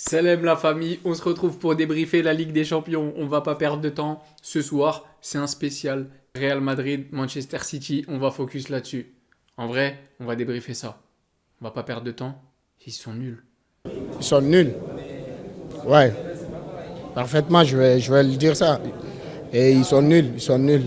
Salam la famille, on se retrouve pour débriefer la Ligue des Champions. On va pas perdre de temps. Ce soir, c'est un spécial Real Madrid, Manchester City. On va focus là-dessus. En vrai, on va débriefer ça. On va pas perdre de temps. Ils sont nuls. Ils sont nuls. Ouais, parfaitement, je vais le dire ça. Et ils sont nuls, ils sont nuls.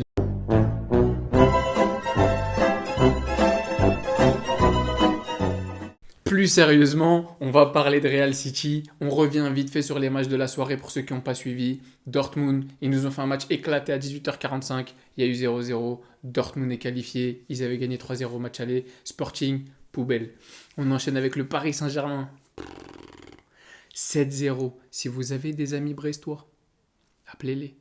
Plus sérieusement, on va parler de Real City. On revient vite fait sur les matchs de la soirée pour ceux qui n'ont pas suivi. Dortmund, ils nous ont fait un match éclaté à 18h45. Il y a eu 0-0. Dortmund est qualifié. Ils avaient gagné 3-0 au match aller. Sporting, poubelle. On enchaîne avec le Paris Saint-Germain. 7-0. Si vous avez des amis brestois, appelez-les.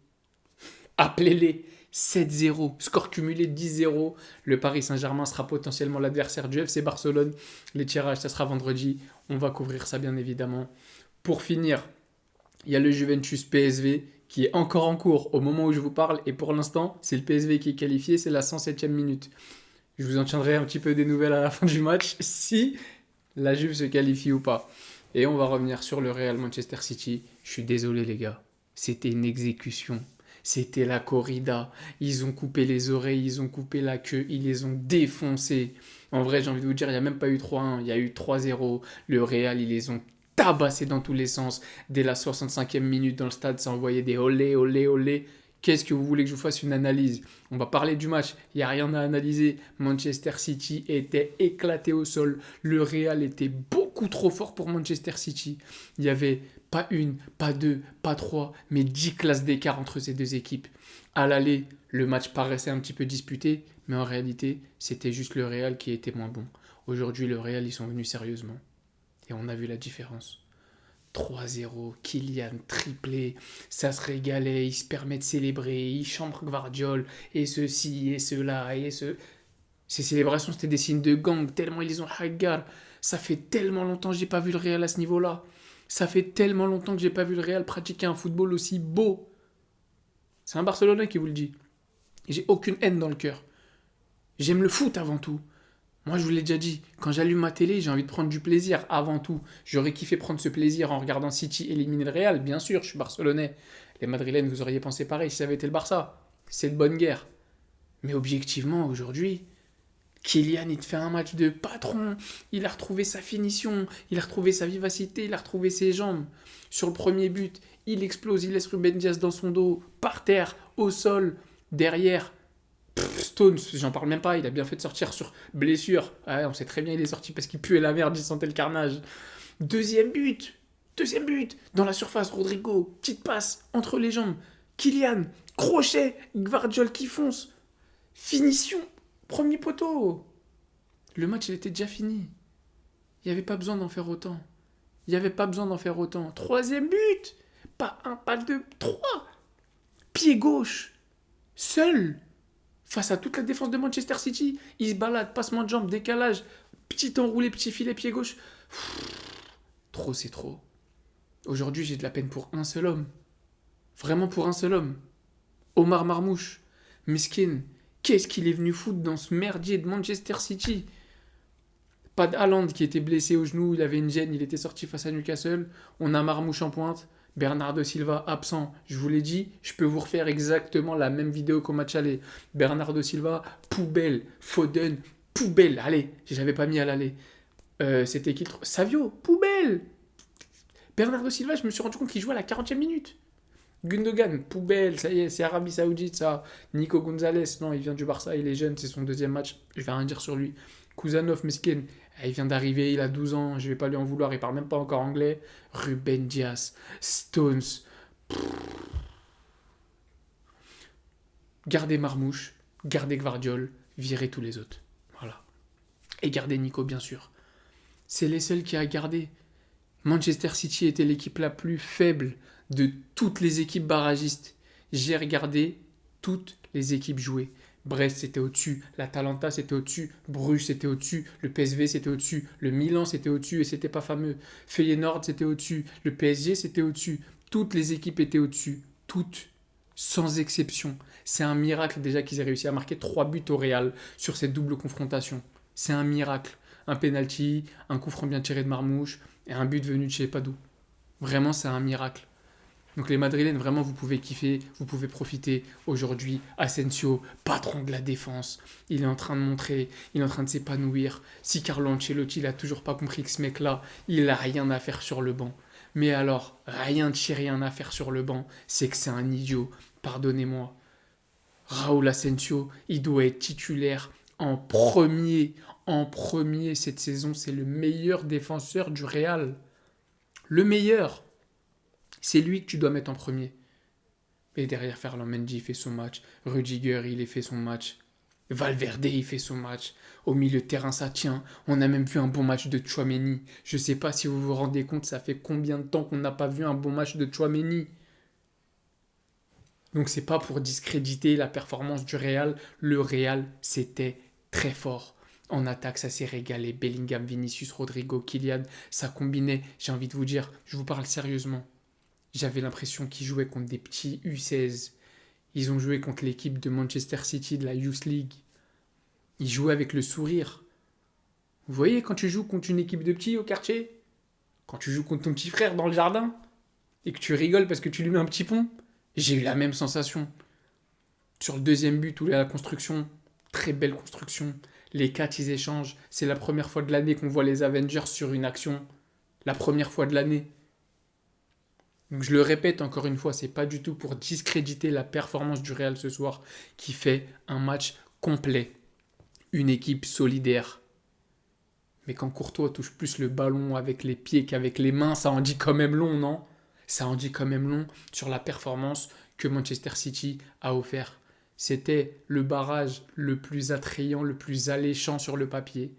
Appelez-les. 7-0. Score cumulé 10-0. Le Paris Saint-Germain sera potentiellement l'adversaire du FC Barcelone. Les tirages, ça sera vendredi. On va couvrir ça bien évidemment. Pour finir, il y a le Juventus PSV qui est encore en cours au moment où je vous parle. Et pour l'instant, c'est le PSV qui est qualifié. C'est la 107e minute. Je vous en tiendrai un petit peu des nouvelles à la fin du match si la Juve se qualifie ou pas. Et on va revenir sur le Real Manchester City. Je suis désolé les gars. C'était une exécution. C'était la corrida. Ils ont coupé les oreilles, ils ont coupé la queue, ils les ont défoncés. En vrai, j'ai envie de vous dire, il n'y a même pas eu 3-1, il y a eu 3-0. Le Real, ils les ont tabassés dans tous les sens. Dès la 65e minute dans le stade, ça envoyait des olé, olé, olé. Qu'est-ce que vous voulez que je vous fasse une analyse? On va parler du match, il n'y a rien à analyser. Manchester City était éclaté au sol. Le Real était beaucoup trop fort pour Manchester City. Il y avait pas une, pas deux, pas trois, mais 10 classes d'écart entre ces deux équipes. À l'aller, le match paraissait un petit peu disputé, mais en réalité, c'était juste le Real qui était moins bon. Aujourd'hui, le Real, ils sont venus sérieusement. Et on a vu la différence. 3-0, Kylian triplé, ça se régalait, il se permet de célébrer, il chambre Gvardiol, et ceci, et cela, et ce... Ces célébrations, c'était des signes de gang, tellement ils les ont hagar. Ça fait tellement longtemps que j'ai pas vu le Real à ce niveau-là. Ça fait tellement longtemps que j'ai pas vu le Real pratiquer un football aussi beau. C'est un Barcelonais qui vous le dit. J'ai aucune haine dans le cœur. J'aime le foot avant tout. Moi, je vous l'ai déjà dit, quand j'allume ma télé, j'ai envie de prendre du plaisir avant tout. J'aurais kiffé prendre ce plaisir en regardant City éliminer le Real, bien sûr, je suis barcelonais. Les Madrilènes, vous auriez pensé pareil si ça avait été le Barça. C'est de bonne guerre. Mais objectivement, aujourd'hui, Kylian, il te fait un match de patron. Il a retrouvé sa finition, il a retrouvé sa vivacité, il a retrouvé ses jambes. Sur le premier but, il explose, il laisse Ruben Dias dans son dos, par terre, au sol, derrière. Stones, j'en parle même pas, il a bien fait de sortir sur blessure. Ouais, on sait très bien il est sorti parce qu'il puait la merde, il sentait le carnage. Deuxième but, deuxième but, dans la surface, Rodrigo, petite passe, entre les jambes. Kylian, crochet, Gvardiol qui fonce. Finition, premier poteau. Le match, il était déjà fini. Il n'y avait pas besoin d'en faire autant. Il n'y avait pas besoin d'en faire autant. Troisième but, pas un, pas deux, trois. Pied gauche, seul. Face à toute la défense de Manchester City, il se balade, passement de jambes, décalage, petit enroulé, petit filet, pied gauche. Trop, c'est trop. Aujourd'hui, j'ai de la peine pour un seul homme. Vraiment pour un seul homme. Omar Marmouche. Miskin. Qu'est-ce qu'il est venu foutre dans ce merdier de Manchester City? Pas d'Haaland qui était blessé au genou, il avait une gêne, il était sorti face à Newcastle. On a Marmouche en pointe. Bernardo Silva absent. Je vous l'ai dit, je peux vous refaire exactement la même vidéo qu'au match aller. Bernardo Silva, poubelle. Foden, poubelle. Allez, je l'avais pas mis à l'aller. C'était qui Savio, poubelle. Bernardo Silva, je me suis rendu compte qu'il jouait à la 40e minute. Gundogan, poubelle, ça y est, c'est Arabie Saoudite, ça. Nico Gonzalez, non, il vient du Barça, il est jeune, c'est son deuxième match, je vais rien dire sur lui. Kuzanov, Meskin, il vient d'arriver, il a 12 ans, je vais pas lui en vouloir, il parle même pas encore anglais. Ruben Dias, Stones, gardez Marmouche, gardez Gvardiol, virez tous les autres. Voilà. Et gardez Nico, bien sûr. C'est les seuls qui a gardé. Manchester City était l'équipe la plus faible de toutes les équipes barragistes. J'ai regardé toutes les équipes jouer. Brest c'était au-dessus, l'Atalanta c'était au-dessus, Bruges c'était au-dessus, le PSV c'était au-dessus, le Milan c'était au-dessus et c'était pas fameux. Feyenoord c'était au-dessus, le PSG c'était au-dessus. Toutes les équipes étaient au-dessus. Toutes, sans exception. C'est un miracle déjà qu'ils aient réussi à marquer 3 buts au Real sur cette double confrontation. C'est un miracle. Un penalty, un coup franc bien tiré de Marmouche et un but venu de je sais pas d'où. Vraiment, c'est un miracle. Donc les Madrilènes, vraiment, vous pouvez kiffer, vous pouvez profiter. Aujourd'hui, Asensio, patron de la défense, il est en train de montrer, il est en train de s'épanouir. Si Carlo Ancelotti n'a toujours pas compris que ce mec-là, il n'a rien à faire sur le banc. Mais alors, rien de chez rien à faire sur le banc, c'est que c'est un idiot. Pardonnez-moi. Raúl Asensio, il doit être titulaire en premier. En premier cette saison, c'est le meilleur défenseur du Real. Le meilleur. C'est lui que tu dois mettre en premier. Et derrière, Ferland Mendy il fait son match. Rudiger, il fait son match. Valverde, il fait son match. Au milieu de terrain, ça tient. On a même vu un bon match de Tchouaméni. Je ne sais pas si vous vous rendez compte, ça fait combien de temps qu'on n'a pas vu un bon match de Tchouaméni. Donc c'est pas pour discréditer la performance du Real. Le Real, c'était très fort. En attaque, ça s'est régalé. Bellingham, Vinicius, Rodrigo, Kylian, ça combinait. J'ai envie de vous dire, je vous parle sérieusement. J'avais l'impression qu'ils jouaient contre des petits U16. Ils ont joué contre l'équipe de Manchester City de la Youth League. Ils jouaient avec le sourire. Vous voyez quand tu joues contre une équipe de petits au quartier? Quand tu joues contre ton petit frère dans le jardin? Et que tu rigoles parce que tu lui mets un petit pont? J'ai eu la même sensation. Sur le deuxième but, où la construction, très belle construction. Les 4, ils échangent. C'est la première fois de l'année qu'on voit les Avengers sur une action. La première fois de l'année. Donc je le répète encore une fois, c'est pas du tout pour discréditer la performance du Real ce soir qui fait un match complet. Une équipe solidaire. Mais quand Courtois touche plus le ballon avec les pieds qu'avec les mains, ça en dit quand même long, non? Ça en dit quand même long sur la performance que Manchester City a offert. C'était le barrage le plus attrayant, le plus alléchant sur le papier.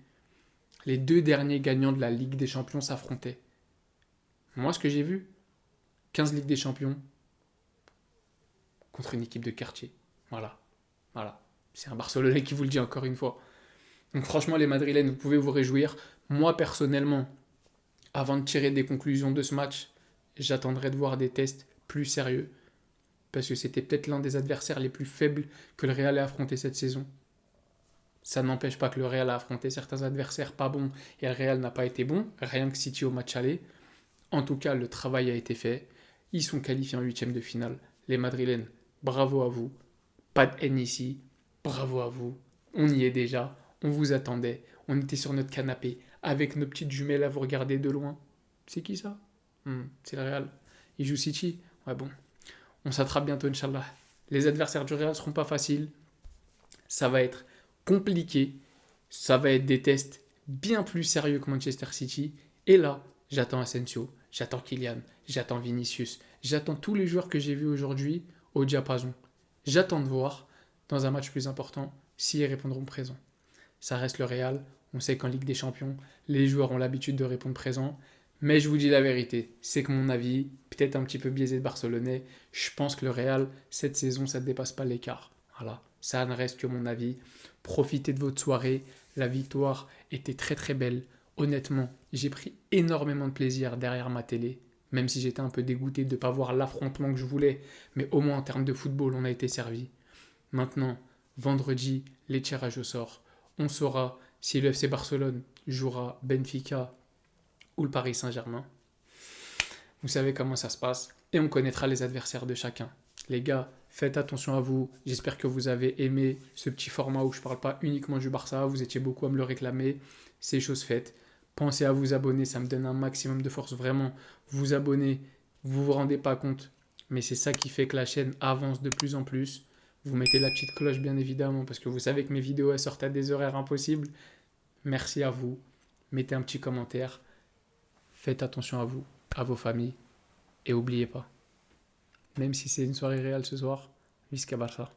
Les deux derniers gagnants de la Ligue des Champions s'affrontaient. Moi, ce que j'ai vu, 15 Ligues des Champions contre une équipe de quartier. Voilà. Voilà. C'est un Barcelonais qui vous le dit encore une fois. Donc franchement, les Madrilènes, vous pouvez vous réjouir. Moi, personnellement, avant de tirer des conclusions de ce match, j'attendrai de voir des tests plus sérieux. Parce que c'était peut-être l'un des adversaires les plus faibles que le Real ait affronté cette saison. Ça n'empêche pas que le Real a affronté certains adversaires pas bons et le Real n'a pas été bon, rien que City au match aller. En tout cas, le travail a été fait. Ils sont qualifiés en huitième de finale. Les Madrilènes, bravo à vous. Pas de haine ici. Bravo à vous. On y est déjà. On vous attendait. On était sur notre canapé avec nos petites jumelles à vous regarder de loin. C'est qui ça? C'est le Real. Ils jouent City. Ouais bon. On s'attrape bientôt, Inch'Allah. Les adversaires du Real ne seront pas faciles. Ça va être compliqué. Ça va être des tests bien plus sérieux que Manchester City. Et là, j'attends Asensio, j'attends Kylian, j'attends Vinicius, j'attends tous les joueurs que j'ai vus aujourd'hui au diapason. J'attends de voir, dans un match plus important, s'ils répondront présent. Ça reste le Real. On sait qu'en Ligue des Champions, les joueurs ont l'habitude de répondre présent. Mais je vous dis la vérité, c'est que mon avis, peut-être un petit peu biaisé de Barcelonais, je pense que le Real, cette saison, ça ne dépasse pas l'écart. Voilà, ça ne reste que mon avis. Profitez de votre soirée, la victoire était très très belle. Honnêtement, j'ai pris énormément de plaisir derrière ma télé, même si j'étais un peu dégoûté de ne pas voir l'affrontement que je voulais, mais au moins en termes de football, on a été servi. Maintenant, vendredi, les tirages au sort. On saura si le FC Barcelone jouera Benfica ou le Paris Saint-Germain. Vous savez comment ça se passe et on connaîtra les adversaires de chacun. Les gars, faites attention à vous. J'espère que vous avez aimé ce petit format où je ne parle pas uniquement du Barça. Vous étiez beaucoup à me le réclamer. C'est chose faite. Pensez à vous abonner, ça me donne un maximum de force. Vraiment, vous abonner, vous vous rendez pas compte. Mais c'est ça qui fait que la chaîne avance de plus en plus. Vous mettez la petite cloche bien évidemment parce que vous savez que mes vidéos elles sortent à des horaires impossibles. Merci à vous. Mettez un petit commentaire. Faites attention à vous, à vos familles. Et n'oubliez pas, même si c'est une soirée réelle ce soir, Visca Barça.